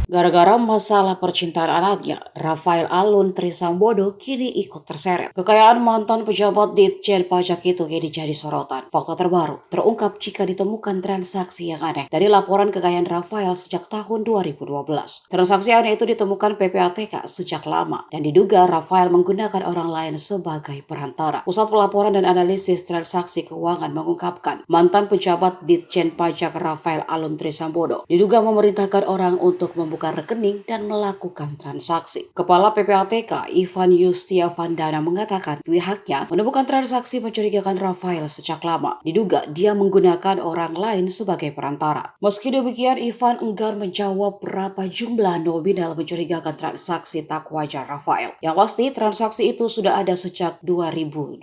Gara-gara masalah percintaan anaknya, Rafael Alun Trisambodo kini ikut terseret. Kekayaan mantan pejabat Ditjen Pajak itu kini jadi sorotan. Fakta terbaru terungkap jika ditemukan transaksi yang aneh dari laporan kekayaan Rafael sejak tahun 2012. Transaksi aneh itu ditemukan PPATK sejak lama dan diduga Rafael menggunakan orang lain sebagai perantara. Pusat Pelaporan dan Analisis Transaksi Keuangan mengungkapkan mantan pejabat Ditjen Pajak Rafael Alun Trisambodo diduga memerintahkan orang untuk membuka rekening dan melakukan transaksi. Kepala PPATK Ivan Yustiavandana mengatakan pihaknya menemukan transaksi mencurigakan Rafael sejak lama. Diduga dia menggunakan orang lain sebagai perantara. Meski demikian, Ivan enggan menjawab berapa jumlah nominal mencurigakan transaksi tak wajar Rafael. Yang pasti, transaksi itu sudah ada sejak 2012.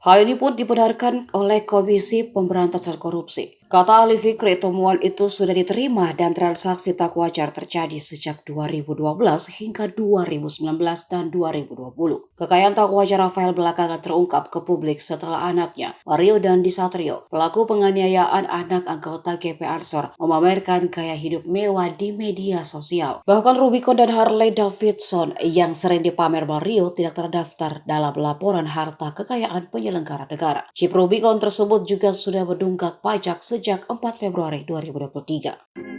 Hal ini pun dibenarkan oleh Komisi Pemberantasan Korupsi. Kata Ali Fikri, temuan itu sudah diterima dan transaksi tak wajar terjadi sejak 2012 hingga 2019 dan 2020. Kekayaan tak wajar Rafael belakangan terungkap ke publik setelah anaknya, Mario Dandi Satrio, pelaku penganiayaan anak anggota GP Ansor, memamerkan gaya hidup mewah di media sosial. Bahkan Rubicon dan Harley Davidson yang sering dipamer Mario tidak terdaftar dalam laporan harta kekayaan penyelenggara negara. Chip Rubicon tersebut juga sudah menunggak pajak sejak 4 Februari 2023.